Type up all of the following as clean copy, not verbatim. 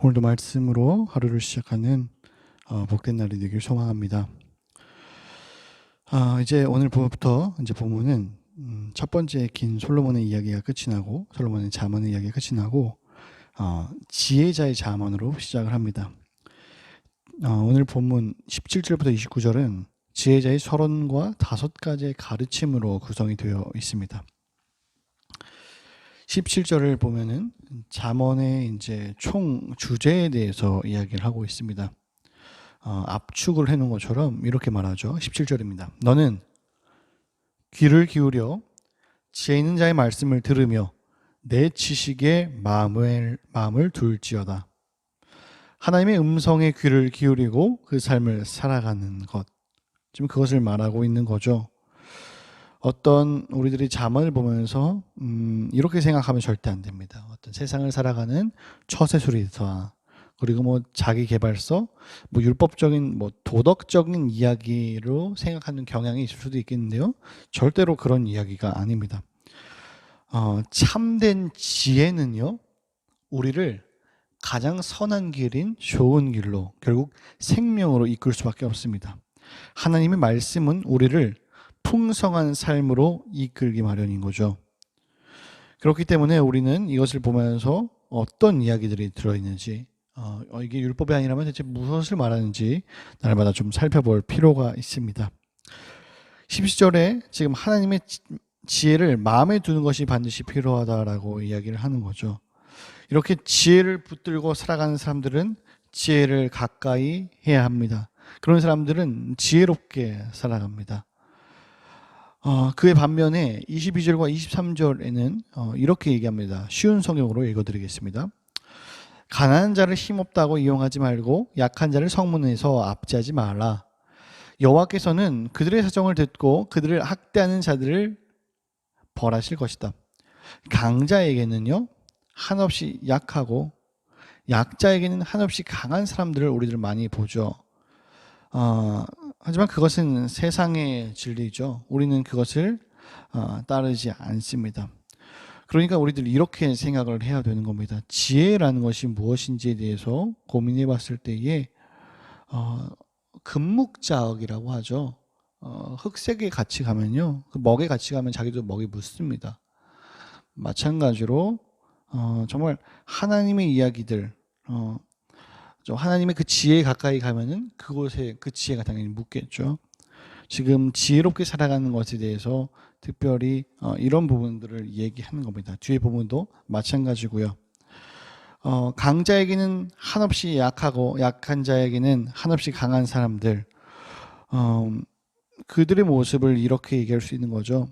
오늘도 말씀으로 하루를 시작하는 복된 날이 되길 소망합니다. 이제 오늘부터 이제 본문은 첫 번째 긴 솔로몬의 이야기가 끝이 나고 솔로몬의 잠언의 이야기가 끝이 나고 지혜자의 잠언으로 시작을 합니다. 오늘 본문 17절부터 29절은 지혜자의 서론과 5가지의 가르침으로 구성이 되어 있습니다. 17절을 보면은 잠언의 이제 총 주제에 대해서 이야기를 하고 있습니다. 압축을 해놓은 것처럼 이렇게 말하죠. 17절입니다. 너는 귀를 기울여 지혜 있는 자의 말씀을 들으며 내 지식에 마음을 둘지어다. 하나님의 음성에 귀를 기울이고 그 삶을 살아가는 것. 지금 그것을 말하고 있는 거죠. 어떤 우리들이 잠언을 보면서 이렇게 생각하면 절대 안 됩니다. 어떤 세상을 살아가는 처세술이다. 그리고 자기 개발서, 율법적인 도덕적인 이야기로 생각하는 경향이 있을 수도 있겠는데요. 절대로 그런 이야기가 아닙니다. 참된 지혜는요, 우리를 가장 선한 길인 좋은 길로, 결국 생명으로 이끌 수밖에 없습니다. 하나님의 말씀은 우리를 풍성한 삶으로 이끌기 마련인 거죠. 그렇기 때문에 우리는 이것을 보면서 어떤 이야기들이 들어있는지, 이게 율법이 아니라면 대체 무엇을 말하는지 날마다 좀 살펴볼 필요가 있습니다. 17절에 지금 하나님의 지혜를 마음에 두는 것이 반드시 필요하다라고 이야기를 하는 거죠. 이렇게 지혜를 붙들고 살아가는 사람들은 지혜를 가까이 해야 합니다. 그런 사람들은 지혜롭게 살아갑니다. 그의 반면에 22절과 23절에는 이렇게 얘기합니다. 쉬운 성경으로 읽어드리겠습니다. 가난한 자를 힘없다고 이용하지 말고 약한 자를 성문에서 압제하지 말라. 여호와께서는 그들의 사정을 듣고 그들을 학대하는 자들을 벌하실 것이다. 강자에게는요, 한없이 약하고 약자에게는 한없이 강한 사람들을 우리들 많이 보죠. 하지만 그것은 세상의 진리죠. 우리는 그것을 따르지 않습니다. 그러니까 우리들 이렇게 생각을 해야 되는 겁니다. 지혜라는 것이 무엇인지에 대해서 고민해 봤을 때에 금묵자억이라고 하죠. 흑색에 같이 가면요, 그 먹에 같이 가면 자기도 먹이 묻습니다. 마찬가지로 정말 하나님의 이야기들, 하나님의 그 지혜에 가까이 가면은 그곳에 그 지혜가 당연히 묻겠죠. 지금 지혜롭게 살아가는 것에 대해서 특별히 이런 부분들을 얘기하는 겁니다. 뒤에 부분도 마찬가지고요. 강자에게는 한없이 약하고 약한 자에게는 한없이 강한 사람들, 그들의 모습을 이렇게 얘기할 수 있는 거죠.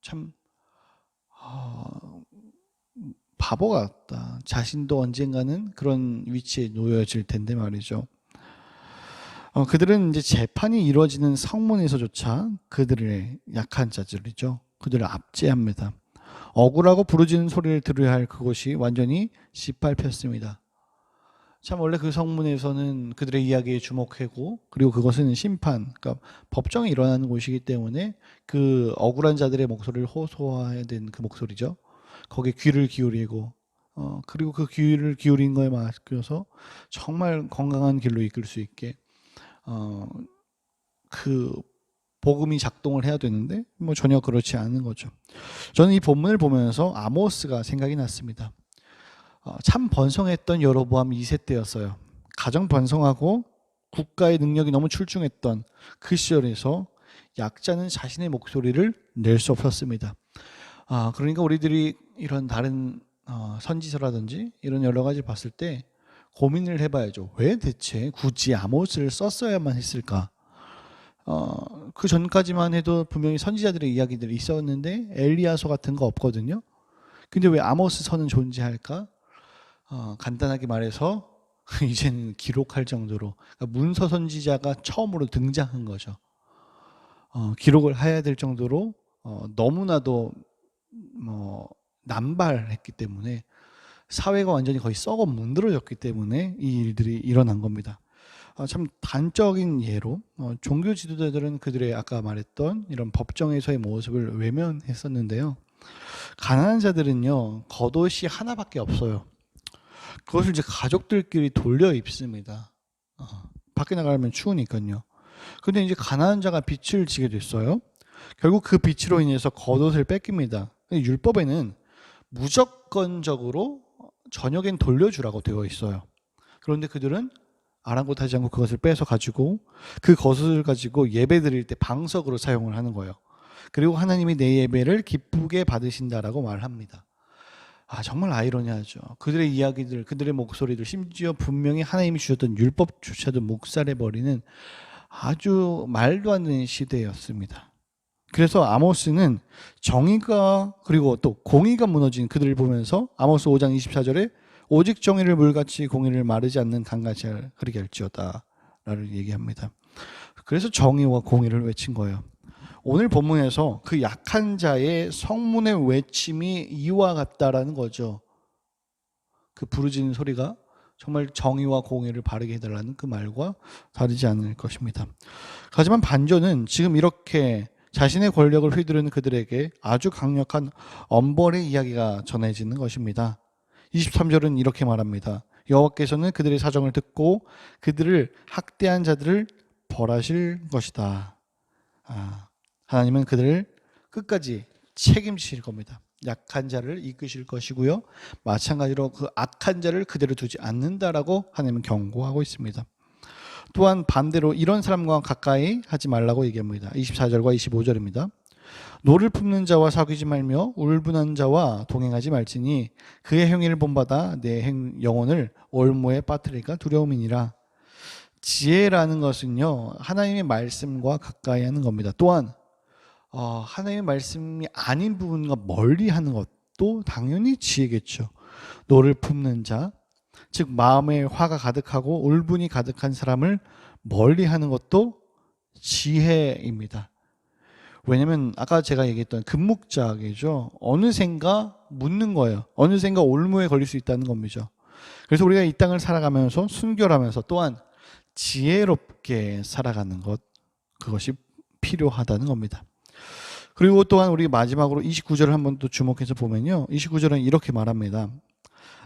참 바보 같다. 자신도 언젠가는 그런 위치에 놓여질 텐데 말이죠. 그들은 이제 재판이 이루어지는 성문에서조차 그들의 약한 자들이죠. 그들을 압제합니다. 억울하고 부르짖는 소리를 들어야 할 그곳이 완전히 짓밟혔습니다. 참 원래 그 성문에서는 그들의 이야기에 주목하고, 그리고 그것은 심판, 그러니까 법정이 일어나는 곳이기 때문에 그 억울한 자들의 목소리를 호소해야 되는 그 목소리죠. 거기에 귀를 기울이고, 그리고 그 귀를 기울인 거에 맡겨서 정말 건강한 길로 이끌 수 있게 그 복음이 작동을 해야 되는데 전혀 그렇지 않은 거죠. 저는 이 본문을 보면서 아모스가 생각이 났습니다. 참 번성했던 여로보암 2세 때였어요. 가정 번성하고 국가의 능력이 너무 출중했던 그 시절에서 약자는 자신의 목소리를 낼 수 없었습니다. 그러니까 우리들이 이런 다른 선지서라든지 이런 여러 가지 봤을 때 고민을 해봐야죠. 왜 대체 굳이 아모스를 썼어야만 했을까? 그 전까지만 해도 분명히 선지자들의 이야기들이 있었는데 엘리야서 같은 거 없거든요. 근데 왜 아모스 서는 존재할까? 간단하게 말해서 이제는 기록할 정도로, 그러니까 문서 선지자가 처음으로 등장한 거죠. 기록을 해야 될 정도로 너무나도 남발했기 때문에, 사회가 완전히 거의 썩어 문드러졌기 때문에 이 일들이 일어난 겁니다. 참 단적인 예로 종교 지도자들은 그들의 아까 말했던 이런 법정에서의 모습을 외면했었는데요. 가난한 자들은요, 겉옷이 하나밖에 없어요. 그것을 이제 가족들끼리 돌려 입습니다. 밖에 나가면 추우니까요. 근데 이제 가난한 자가 빚을 지게 됐어요. 결국 그 빚으로 인해서 겉옷을 뺏깁니다. 율법에는 무조건적으로 저녁엔 돌려주라고 되어 있어요. 그런데 그들은 아랑곳하지 않고 그것을 빼서 가지고 그 겉옷을 가지고 예배 드릴 때 방석으로 사용을 하는 거예요. 그리고 하나님이 내 예배를 기쁘게 받으신다라고 말합니다. 정말 아이러니하죠. 그들의 이야기들, 그들의 목소리들, 심지어 분명히 하나님이 주셨던 율법조차도 묵살해버리는 아주 말도 안 되는 시대였습니다. 그래서 아모스는 정의가 그리고 또 공의가 무너진 그들을 보면서 아모스 5장 24절에 오직 정의를 물같이 공의를 마르지 않는 강같이 흐르게 할지어다 라를 얘기합니다. 그래서 정의와 공의를 외친 거예요. 오늘 본문에서 그 약한 자의 성문의 외침이 이와 같다라는 거죠. 그 부르짖는 소리가 정말 정의와 공의를 바르게 해달라는 그 말과 다르지 않을 것입니다. 하지만 반전은 지금 이렇게 자신의 권력을 휘두르는 그들에게 아주 강력한 엄벌의 이야기가 전해지는 것입니다. 23절은 이렇게 말합니다. 여호와께서는 그들의 사정을 듣고 그들을 학대한 자들을 벌하실 것이다. 하나님은 그들을 끝까지 책임지실 겁니다. 약한 자를 이끄실 것이고요. 마찬가지로 그 악한 자를 그대로 두지 않는다라고 하나님은 경고하고 있습니다. 또한 반대로 이런 사람과 가까이 하지 말라고 얘기합니다. 24절과 25절입니다. 노를 품는 자와 사귀지 말며 울분한 자와 동행하지 말지니 그의 행위를 본받아 내 영혼을 올무에 빠뜨릴까 두려움이니라. 지혜라는 것은요, 하나님의 말씀과 가까이 하는 겁니다. 또한 하나님의 말씀이 아닌 부분과 멀리 하는 것도 당연히 지혜겠죠. 노를 품는 자, 즉 마음에 화가 가득하고 울분이 가득한 사람을 멀리 하는 것도 지혜입니다. 왜냐면 아까 제가 얘기했던 금묵자이죠. 어느샌가 묻는 거예요. 어느샌가 올무에 걸릴 수 있다는 겁니다. 그래서 우리가 이 땅을 살아가면서 순결하면서 또한 지혜롭게 살아가는 것, 그것이 필요하다는 겁니다. 그리고 또한 우리 마지막으로 29절을 한번 또 주목해서 보면요, 29절은 이렇게 말합니다.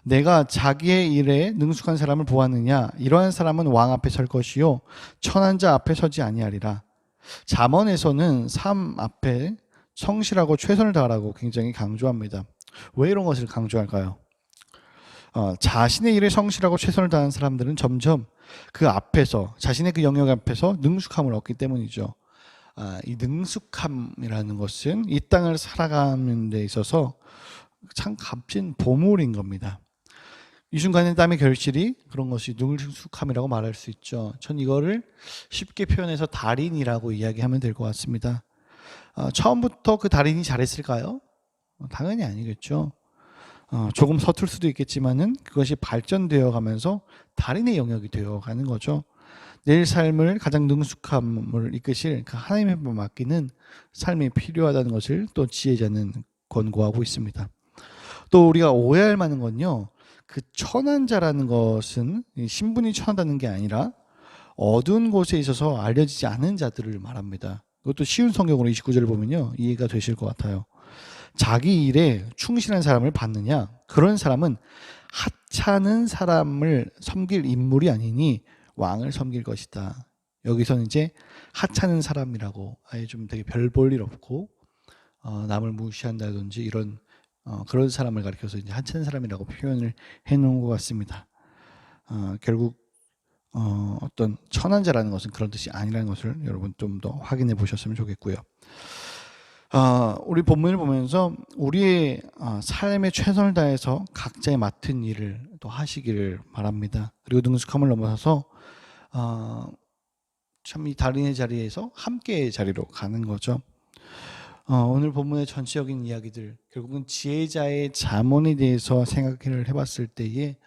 내가 자기의 일에 능숙한 사람을 보았느냐? 이러한 사람은 왕 앞에 설 것이요 천한 자 앞에 서지 아니하리라. 잠언에서는 삶 앞에 성실하고 최선을 다하라고 굉장히 강조합니다. 왜 이런 것을 강조할까요? 자신의 일에 성실하고 최선을 다하는 사람들은 점점 그 앞에서, 자신의 그 영역 앞에서 능숙함을 얻기 때문이죠. 이 능숙함이라는 것은 이 땅을 살아가는 데 있어서 참 값진 보물인 겁니다. 이 순간의 땀의 결실이 그런 것이 능숙함이라고 말할 수 있죠. 전 이거를 쉽게 표현해서 달인이라고 이야기하면 될 것 같습니다. 처음부터 그 달인이 잘했을까요? 당연히 아니겠죠. 조금 서툴 수도 있겠지만은 그것이 발전되어 가면서 달인의 영역이 되어 가는 거죠. 내 삶을 가장 능숙함을 이끄실 그 하나님의 맡기는 삶이 필요하다는 것을 또 지혜자는 권고하고 있습니다. 또 우리가 오해할 만한 건요, 그 천한 자라는 것은 신분이 천하다는 게 아니라 어두운 곳에 있어서 알려지지 않은 자들을 말합니다. 그것도 쉬운 성경으로 29절을 보면요, 이해가 되실 것 같아요. 자기 일에 충실한 사람을 받느냐? 그런 사람은 하찮은 사람을 섬길 인물이 아니니 왕을 섬길 것이다. 여기서는 이제 하찮은 사람이라고 아예 좀 되게 별 볼 일 없고 남을 무시한다든지 이런 그런 사람을 가리켜서 이제 하찮은 사람이라고 표현을 해놓은 것 같습니다. 결국 어떤 천한 자라는 것은 그런 뜻이 아니라는 것을 여러분 좀 더 확인해 보셨으면 좋겠고요. 우리 본문을 보면서 우리의 삶에 최선을 다해서 각자의 맡은 일을 또 하시기를 바랍니다. 그리고 능숙함을 넘어서서 참 이 달인의 자리에서 함께의 자리로 가는 거죠. 오늘 본문의 전체적인 이야기들, 결국은 지혜자의 잠언에 대해서 생각을 해봤을 때에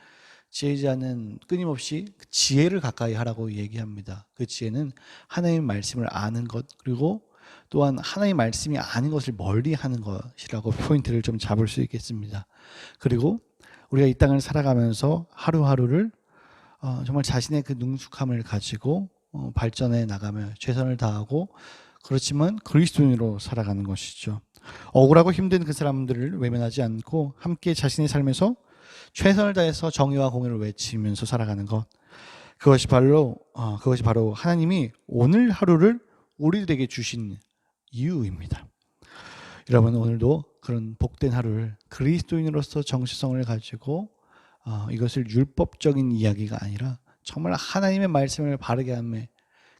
지혜자는 끊임없이 그 지혜를 가까이 하라고 얘기합니다. 그 지혜는 하나님의 말씀을 아는 것, 그리고 또한 하나님의 말씀이 아닌 것을 멀리 하는 것이라고 포인트를 좀 잡을 수 있겠습니다. 그리고 우리가 이 땅을 살아가면서 하루하루를 정말 자신의 그 능숙함을 가지고 발전해 나가며 최선을 다하고, 그렇지만 그리스도인으로 살아가는 것이죠. 억울하고 힘든 그 사람들을 외면하지 않고 함께 자신의 삶에서 최선을 다해서 정의와 공의를 외치면서 살아가는 것. 그것이 바로 하나님이 오늘 하루를 우리들에게 주신 이유입니다. 여러분, 오늘도 그런 복된 하루를 그리스도인으로서 정체성을 가지고 이것을 율법적인 이야기가 아니라 정말 하나님의 말씀을 바르게 하며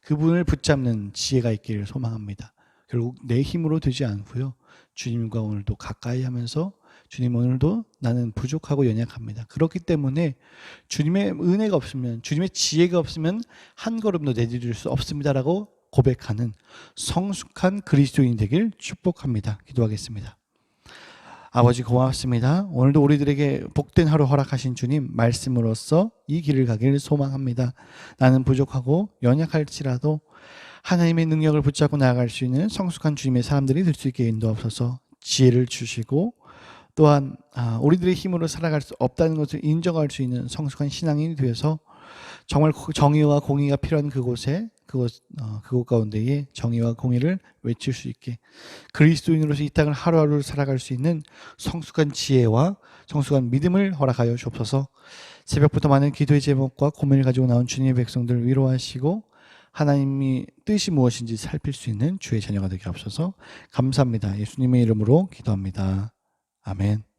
그분을 붙잡는 지혜가 있기를 소망합니다. 결국 내 힘으로 되지 않고요, 주님과 오늘도 가까이 하면서 주님, 오늘도 나는 부족하고 연약합니다. 그렇기 때문에 주님의 은혜가 없으면, 주님의 지혜가 없으면 한 걸음도 내디딜 수 없습니다라고 고백하는 성숙한 그리스도인 되길 축복합니다. 기도하겠습니다. 아버지, 고맙습니다. 오늘도 우리들에게 복된 하루 허락하신 주님 말씀으로써 이 길을 가길 소망합니다. 나는 부족하고 연약할지라도 하나님의 능력을 붙잡고 나아갈 수 있는 성숙한 주님의 사람들이 될 수 있게 인도하옵소서. 지혜를 주시고 또한 우리들의 힘으로 살아갈 수 없다는 것을 인정할 수 있는 성숙한 신앙인이 되어서 정말 정의와 공의가 필요한 그곳 가운데에 정의와 공의를 외칠 수 있게, 그리스도인으로서 이 땅을 하루하루 살아갈 수 있는 성숙한 지혜와 성숙한 믿음을 허락하여 주옵소서. 새벽부터 많은 기도의 제목과 고민을 가지고 나온 주님의 백성들을 위로하시고 하나님이 뜻이 무엇인지 살필 수 있는 주의 자녀가 되게 하옵소서. 감사합니다. 예수님의 이름으로 기도합니다. 아멘.